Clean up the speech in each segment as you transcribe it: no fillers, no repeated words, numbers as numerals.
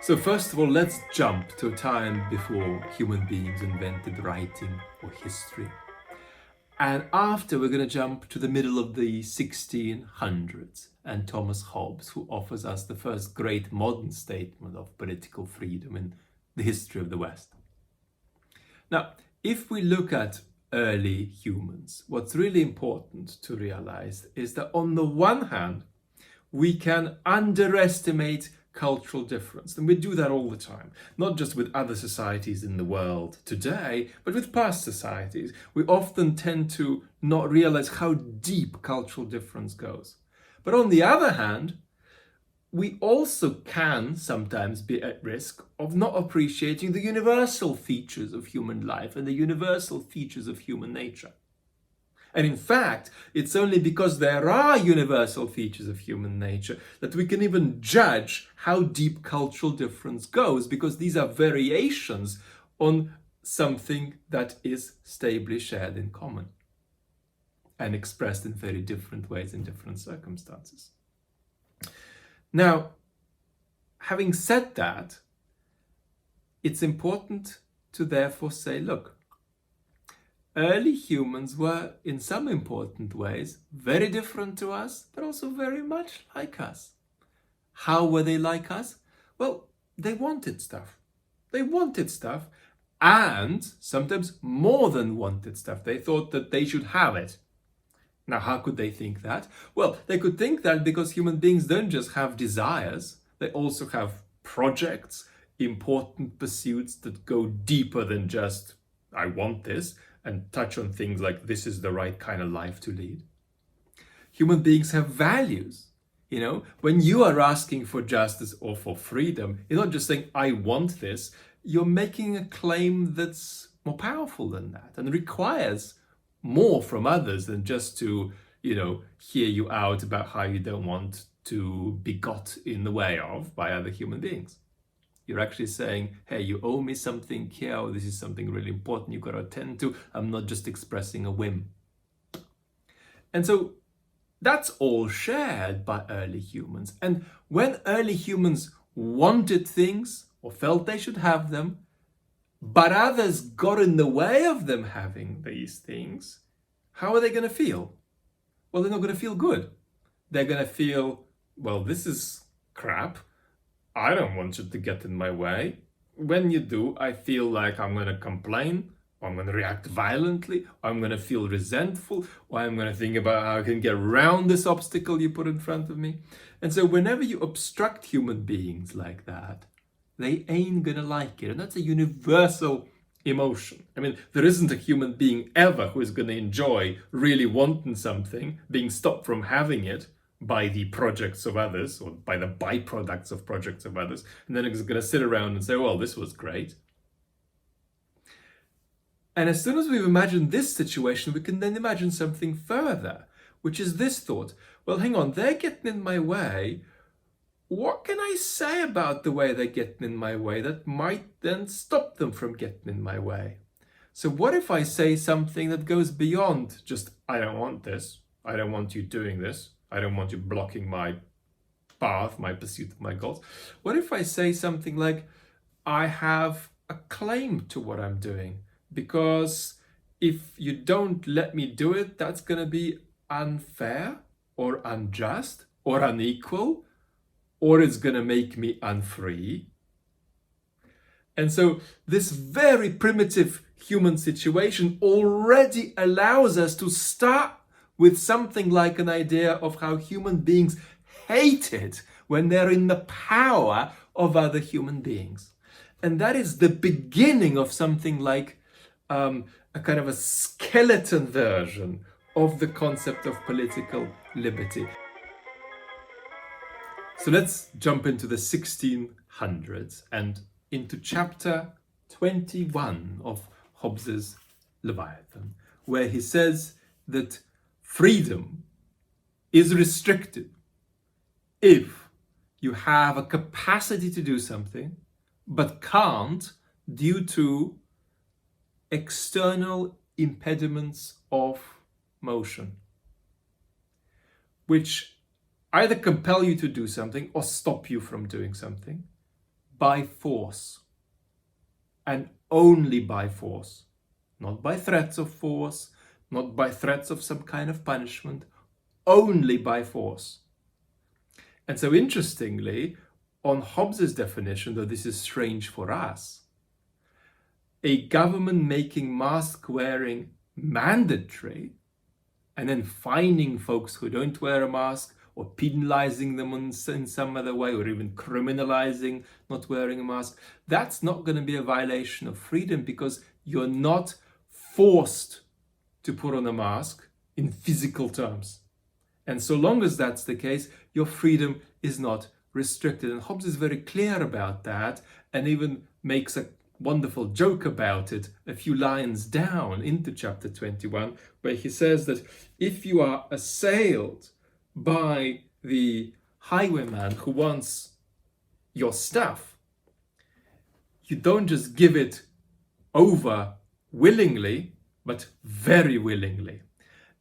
So first of all, let's jump to a time before human beings invented writing or history. And after, we're going to jump to the middle of the 1600s and Thomas Hobbes, who offers us the first great modern statement of political freedom in the history of the West. Now, if we look at early humans, what's really important to realize is that on the one hand, we can underestimate cultural difference. And we do that all the time, not just with other societies in the world today, but with past societies. We often tend to not realize how deep cultural difference goes. But on the other hand, we also can sometimes be at risk of not appreciating the universal features of human life and the universal features of human nature. And in fact, it's only because there are universal features of human nature that we can even judge how deep cultural difference goes, because these are variations on something that is stably shared in common and expressed in very different ways in different circumstances. Now, having said that, it's important to therefore say, look, early humans were, in some important ways, very different to us, but also very much like us. How were they like us? Well, they wanted stuff. They wanted stuff, and sometimes more than wanted stuff. They thought that they should have it. Now, how could they think that? Well, they could think that because human beings don't just have desires, they also have projects, important pursuits that go deeper than just, I want this, and touch on things like this is the right kind of life to lead. Human beings have values. You know, when you are asking for justice or for freedom, you're not just saying, I want this. You're making a claim that's more powerful than that and requires more from others than just to, hear you out about how you don't want to be got in the way of by other human beings. You're actually saying, hey, you owe me something here, or this is something really important you've got to attend to. I'm not just expressing a whim. And so that's all shared by early humans. And when early humans wanted things or felt they should have them, but others got in the way of them having these things, how are they going to feel? Well, they're not going to feel good. They're going to feel, well, this is crap. I don't want you to get in my way. When you do, I feel like I'm going to complain, or I'm going to react violently, or I'm going to feel resentful, or I'm going to think about how I can get around this obstacle you put in front of me. And so whenever you obstruct human beings like that, they ain't going to like it. And that's a universal emotion. I mean, there isn't a human being ever who is going to enjoy really wanting something, being stopped from having it by the projects of others or by the byproducts of projects of others, and then it's going to sit around and say, well, this was great. And as soon as we've imagined this situation, we can then imagine something further, which is this thought. Well, hang on, they're getting in my way. What can I say about the way they're getting in my way that might then stop them from getting in my way? So what if I say something that goes beyond just, I don't want this, I don't want you doing this, I don't want you blocking my path, my pursuit of my goals. What if I say something like, I have a claim to what I'm doing, because if you don't let me do it, that's going to be unfair or unjust or unequal, or it's going to make me unfree. And so this very primitive human situation already allows us to start with something like an idea of how human beings hate it when they're in the power of other human beings. And that is the beginning of something like a kind of a skeleton version of the concept of political liberty. So let's jump into the 1600s and into chapter 21 of Hobbes's Leviathan, where he says that freedom is restricted if you have a capacity to do something, but can't due to external impediments of motion, which either compel you to do something or stop you from doing something, by force, and only by force, not by threats of force, not by threats of some kind of punishment, only by force. And so interestingly, on Hobbes's definition, though this is strange for us, a government making mask wearing mandatory and then fining folks who don't wear a mask or penalizing them in some other way, or even criminalizing not wearing a mask, that's not going to be a violation of freedom, because you're not forced to put on a mask in physical terms. And so long as that's the case, your freedom is not restricted. And Hobbes is very clear about that, and even makes a wonderful joke about it a few lines down into chapter 21, where he says that if you are assailed by the highwayman who wants your stuff, you don't just give it over willingly, but very willingly.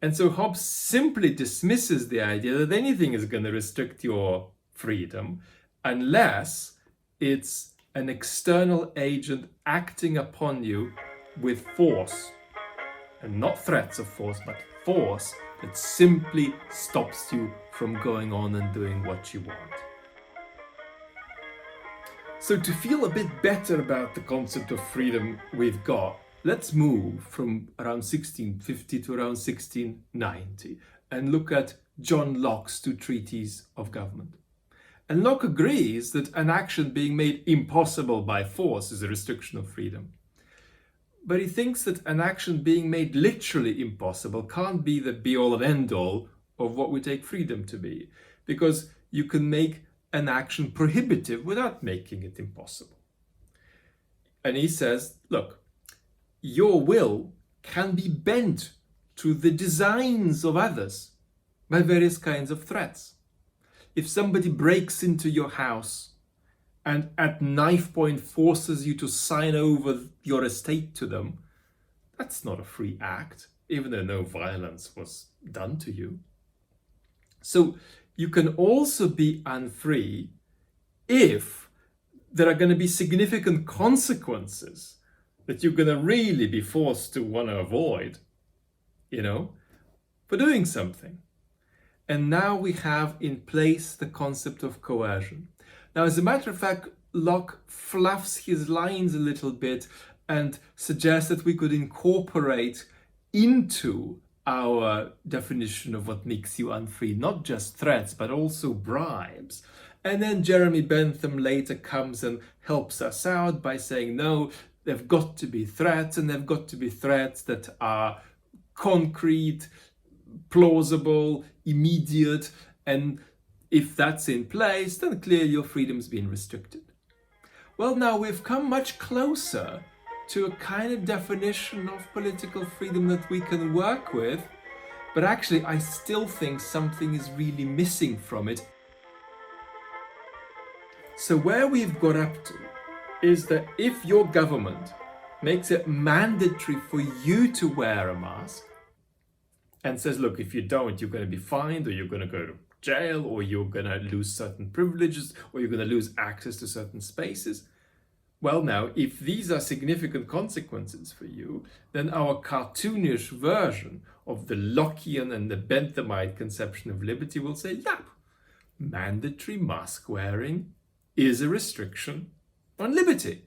And so Hobbes simply dismisses the idea that anything is going to restrict your freedom unless it's an external agent acting upon you with force, and not threats of force, but force that simply stops you from going on and doing what you want. So to feel a bit better about the concept of freedom we've got, let's move from around 1650 to around 1690 and look at John Locke's two treatises of government. And Locke agrees that an action being made impossible by force is a restriction of freedom. But he thinks that an action being made literally impossible can't be the be-all and end-all of what we take freedom to be, because you can make an action prohibitive without making it impossible. And he says, look, your will can be bent to the designs of others by various kinds of threats. If somebody breaks into your house and at knife point forces you to sign over your estate to them, that's not a free act, even though no violence was done to you. So you can also be unfree if there are going to be significant consequences that you're going to really be forced to want to avoid, for doing something. And now we have in place the concept of coercion. Now, as a matter of fact, Locke fluffs his lines a little bit and suggests that we could incorporate into our definition of what makes you unfree not just threats, but also bribes. And then Jeremy Bentham later comes and helps us out by saying, no, they've got to be threats, and they've got to be threats that are concrete, plausible, immediate, and if that's in place, then clearly your freedom's been restricted. Well, now we've come much closer to a kind of definition of political freedom that we can work with, but actually I still think something is really missing from it. So where we've got up to is that if your government makes it mandatory for you to wear a mask and says, look, if you don't, you're going to be fined, or you're going to go to jail, or you're going to lose certain privileges, or you're going to lose access to certain spaces. Well, now, if these are significant consequences for you, then our cartoonish version of the Lockean and the Benthamite conception of liberty will say, yeah, mandatory mask wearing is a restriction on liberty.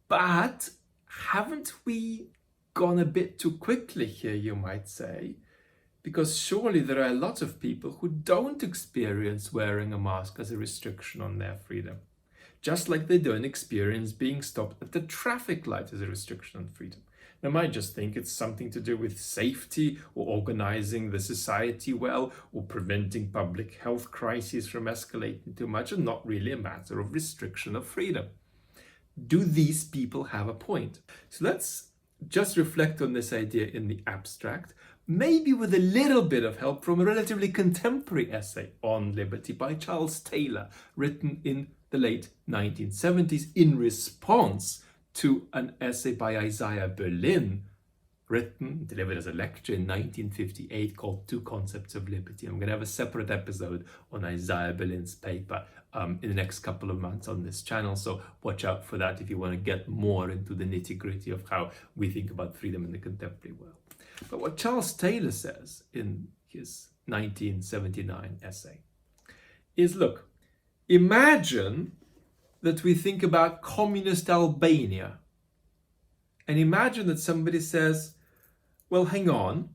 But haven't we gone a bit too quickly here, you might say? Because surely there are a lot of people who don't experience wearing a mask as a restriction on their freedom. Just like they don't experience being stopped at the traffic light as a restriction on freedom. They might just think it's something to do with safety, or organizing the society well, or preventing public health crises from escalating too much, and not really a matter of restriction of freedom. Do these people have a point? So let's just reflect on this idea in the abstract, maybe with a little bit of help from a relatively contemporary essay on liberty by Charles Taylor, written in the late 1970s in response to an essay by Isaiah Berlin, delivered as a lecture in 1958, called Two Concepts of Liberty. I'm going to have a separate episode on Isaiah Berlin's paper in the next couple of months on this channel. So watch out for that if you want to get more into the nitty-gritty of how we think about freedom in the contemporary world. But what Charles Taylor says in his 1979 essay is, look, imagine that we think about communist Albania, and imagine that somebody says, well, hang on,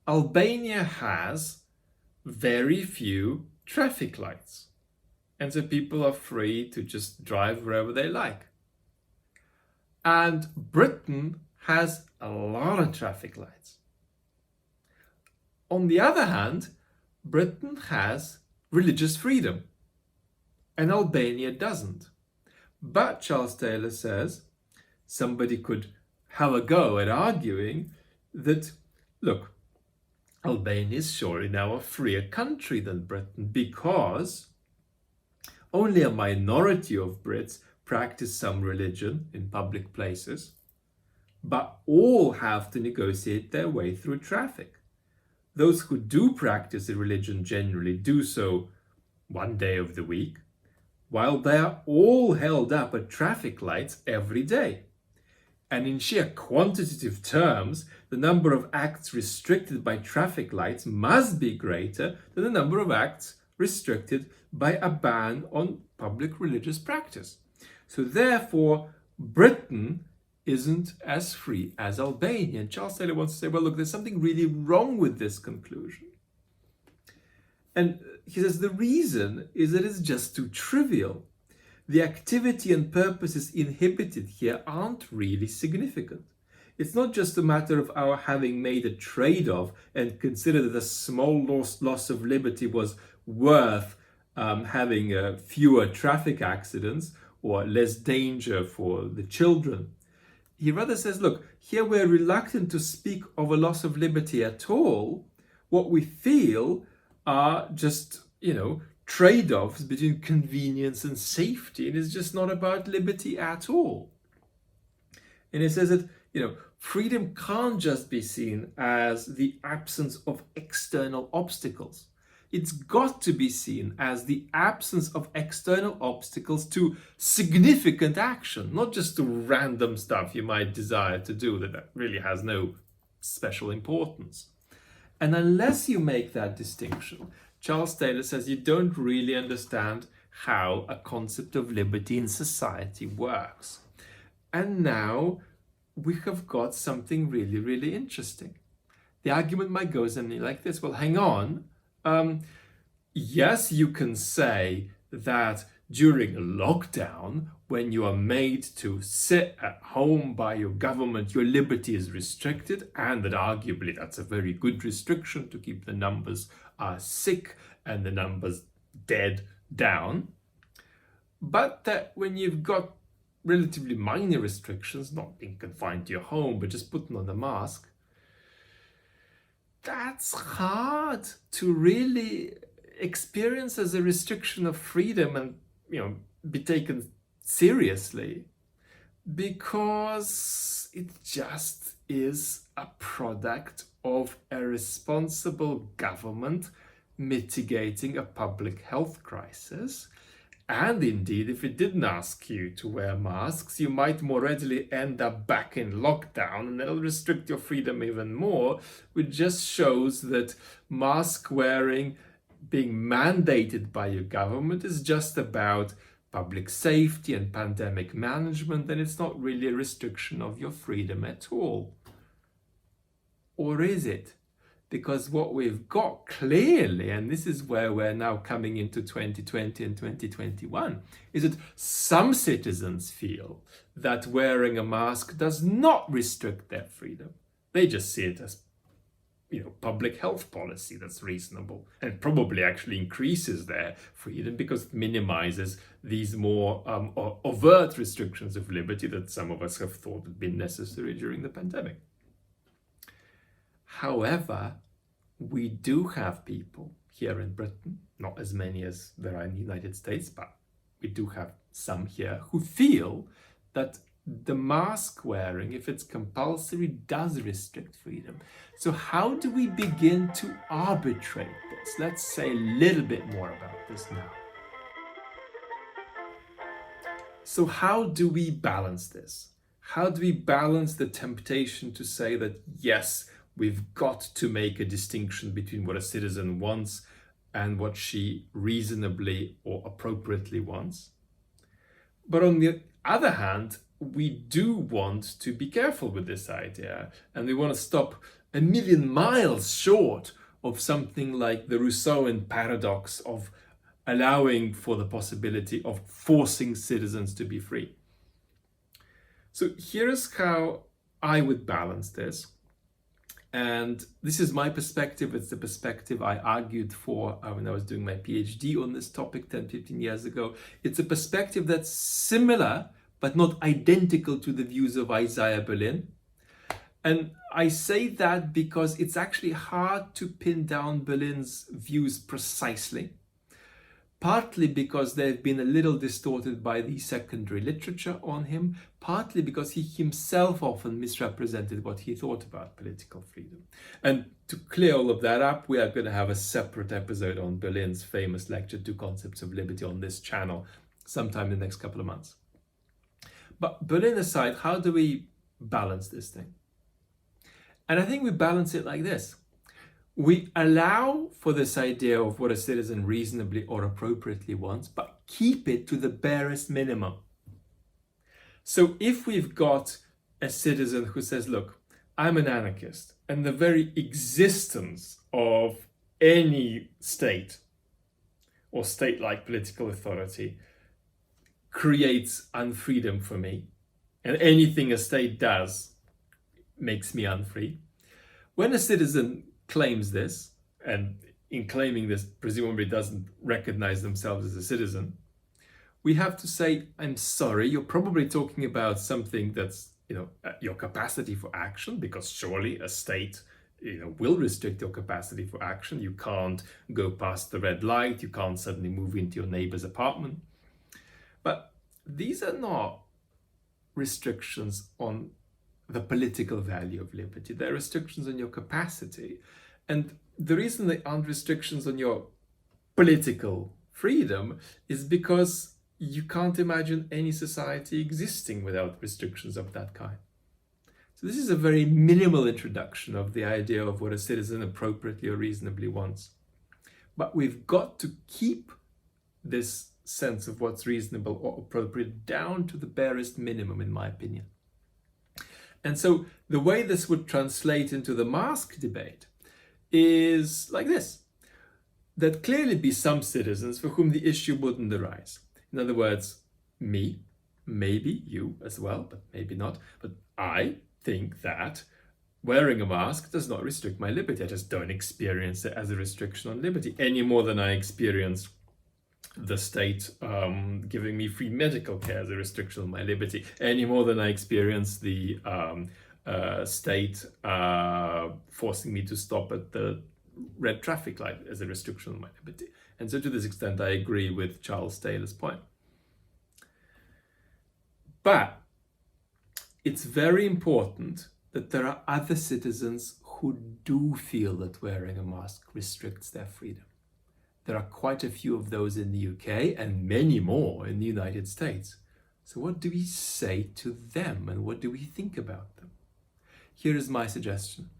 Albania has very few traffic lights, and so people are free to just drive wherever they like. And Britain has a lot of traffic lights. On the other hand, Britain has religious freedom, and Albania doesn't. But Charles Taylor says somebody could have a go at arguing that, look, Albania is surely now a freer country than Britain, because only a minority of Brits practice some religion in public places, but all have to negotiate their way through traffic. Those who do practice a religion generally do so one day of the week, while they are all held up at traffic lights every day. And in sheer quantitative terms, the number of acts restricted by traffic lights must be greater than the number of acts restricted by a ban on public religious practice. So therefore, Britain isn't as free as Albania. And Charles Taylor wants to say, well, look, there's something really wrong with this conclusion. And he says the reason is that it's just too trivial. The activity and purposes inhibited here aren't really significant. It's not just a matter of our having made a trade-off and considered that a small loss of liberty was worth having fewer traffic accidents or less danger for the children. He rather says, look, here we're reluctant to speak of a loss of liberty at all. What we feel are just, trade-offs between convenience and safety. It is just not about liberty at all. And he says that, freedom can't just be seen as the absence of external obstacles. It's got to be seen as the absence of external obstacles to significant action, not just to random stuff you might desire to do that really has no special importance. And unless you make that distinction, Charles Taylor says you don't really understand how a concept of liberty in society works. And now we have got something really, really interesting. The argument might go something like this. Well, hang on. Yes, you can say that during a lockdown, when you are made to sit at home by your government, your liberty is restricted, and that arguably that's a very good restriction to keep the numbers sick and the numbers dead down. But that when you've got relatively minor restrictions, not being confined to your home, but just putting on a mask, that's hard to really experience as a restriction of freedom and, be taken seriously, because it just is a product of a responsible government mitigating a public health crisis. And indeed, if it didn't ask you to wear masks, you might more readily end up back in lockdown, and that'll restrict your freedom even more, which just shows that mask wearing being mandated by your government is just about public safety and pandemic management, and it's not really a restriction of your freedom at all. Or is it? Because what we've got clearly, and this is where we're now coming into 2020 and 2021, is that some citizens feel that wearing a mask does not restrict their freedom. They just see it as, public health policy that's reasonable, and probably actually increases their freedom because it minimizes these more overt restrictions of liberty that some of us have thought had been necessary during the pandemic. However, we do have people here in Britain, not as many as there are in the United States, but we do have some here who feel that the mask wearing, if it's compulsory, does restrict freedom. So how do we begin to arbitrate this? Let's say a little bit more about this now. So how do we balance this? How do we balance the temptation to say that, yes, we've got to make a distinction between what a citizen wants and what she reasonably or appropriately wants? But on the other hand, we do want to be careful with this idea, and we want to stop a million miles short of something like the Rousseauian paradox of allowing for the possibility of forcing citizens to be free. So here's how I would balance this. And this is my perspective. It's the perspective I argued for when I was doing my PhD on this topic 10, 15 years ago. It's a perspective that's similar, but not identical to the views of Isaiah Berlin. And I say that because it's actually hard to pin down Berlin's views precisely. Partly because they've been a little distorted by the secondary literature on him, partly because he himself often misrepresented what he thought about political freedom. And to clear all of that up, we are going to have a separate episode on Berlin's famous lecture, Two Concepts of Liberty, on this channel sometime in the next couple of months. But Berlin aside, how do we balance this thing? And I think we balance it like this. We allow for this idea of what a citizen reasonably or appropriately wants, but keep it to the barest minimum. So if we've got a citizen who says, look, I'm an anarchist, and the very existence of any state or state-like political authority creates unfreedom for me, and anything a state does makes me unfree. When a citizen claims this, and in claiming this presumably doesn't recognize themselves as a citizen, we have to say, I'm sorry, you're probably talking about something that's, your capacity for action, because surely a state, will restrict your capacity for action. You can't go past the red light, you can't suddenly move into your neighbor's apartment. But these are not restrictions on the political value of liberty. They're restrictions on your capacity. And the reason they aren't restrictions on your political freedom is because you can't imagine any society existing without restrictions of that kind. So this is a very minimal introduction of the idea of what a citizen appropriately or reasonably wants. But we've got to keep this sense of what's reasonable or appropriate down to the barest minimum, in my opinion. And so the way this would translate into the mask debate is like this. There'd clearly be some citizens for whom the issue wouldn't arise. In other words, me, maybe you as well, but maybe not. But I think that wearing a mask does not restrict my liberty. I just don't experience it as a restriction on liberty any more than I experience the state giving me free medical care as a restriction on my liberty, any more than I experience the state forcing me to stop at the red traffic light as a restriction on my liberty. And so to this extent, I agree with Charles Taylor's point. But it's very important that there are other citizens who do feel that wearing a mask restricts their freedom. There are quite a few of those in the UK and many more in the United States. So what do we say to them and what do we think about them? Here is my suggestion.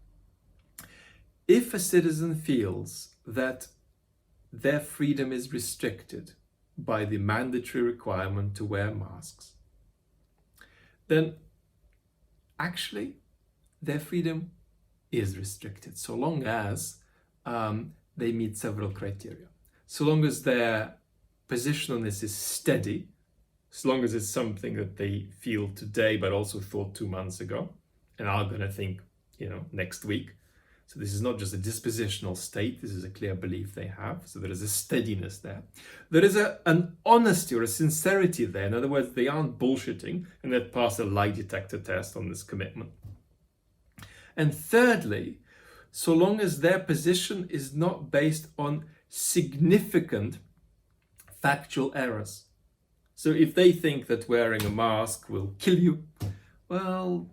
If a citizen feels that their freedom is restricted by the mandatory requirement to wear masks, then actually their freedom is restricted so long as they meet several criteria. So long as their position on this is steady, so long as it's something that they feel today but also thought 2 months ago and are going to think, next week. So this is not just a dispositional state, this is a clear belief they have. So there is a steadiness there. There is an honesty or a sincerity there. In other words, they aren't bullshitting and they've passed a lie detector test on this commitment. And thirdly, so long as their position is not based on significant factual errors. So if they think that wearing a mask will kill you, well,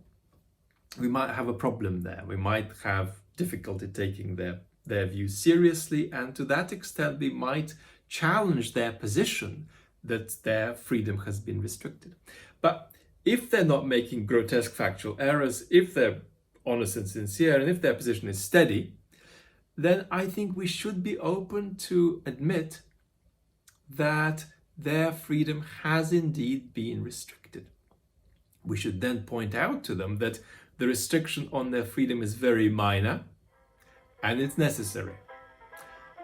we might have a problem there. We might have difficulty taking their views seriously, and to that extent we might challenge their position that their freedom has been restricted. But if they're not making grotesque factual errors, if they're honest and sincere, and if their position is steady, then I think we should be open to admit that their freedom has indeed been restricted. We should then point out to them that the restriction on their freedom is very minor and it's necessary.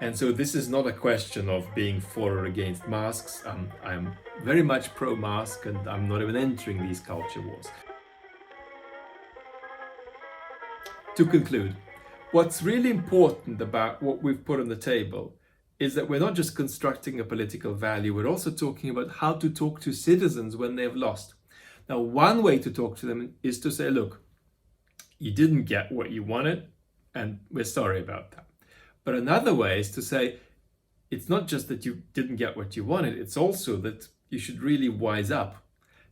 And so this is not a question of being for or against masks. I'm very much pro-mask, and I'm not even entering these culture wars. To conclude, what's really important about what we've put on the table is that we're not just constructing a political value, we're also talking about how to talk to citizens when they've lost. Now, one way to talk to them is to say, look, you didn't get what you wanted, and we're sorry about that. But another way is to say, it's not just that you didn't get what you wanted, it's also that you should really wise up,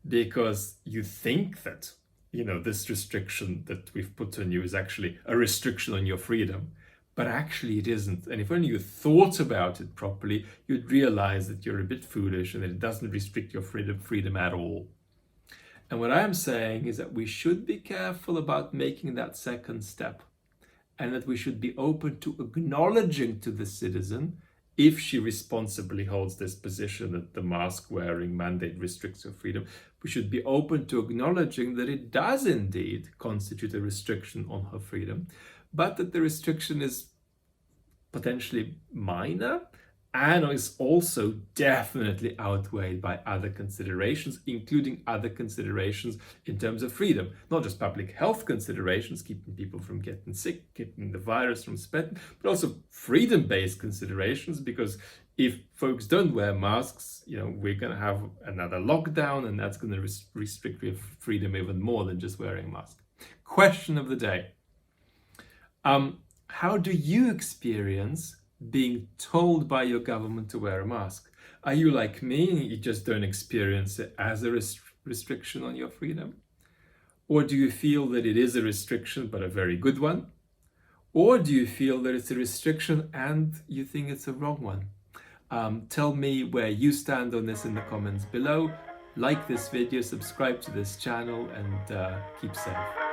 because you think that, this restriction that we've put on you is actually a restriction on your freedom, but actually it isn't. And if only you thought about it properly, you'd realize that you're a bit foolish and that it doesn't restrict your freedom at all. And what I'm saying is that we should be careful about making that second step, and that we should be open to acknowledging to the citizen, if she responsibly holds this position that the mask wearing mandate restricts her freedom, we should be open to acknowledging that it does indeed constitute a restriction on her freedom, but that the restriction is potentially minor and is also definitely outweighed by other considerations, including other considerations in terms of freedom. Not just public health considerations, keeping people from getting sick, keeping the virus from spreading, but also freedom-based considerations, because if folks don't wear masks, we're going to have another lockdown, and that's going to restrict your freedom even more than just wearing a mask. Question of the day. How do you experience being told by your government to wear a mask? Are you like me, you just don't experience it as a restriction on your freedom? Or do you feel that it is a restriction, but a very good one? Or do you feel that it's a restriction and you think it's a wrong one? Tell me where you stand on this in the comments below. Like this video, subscribe to this channel, and keep safe.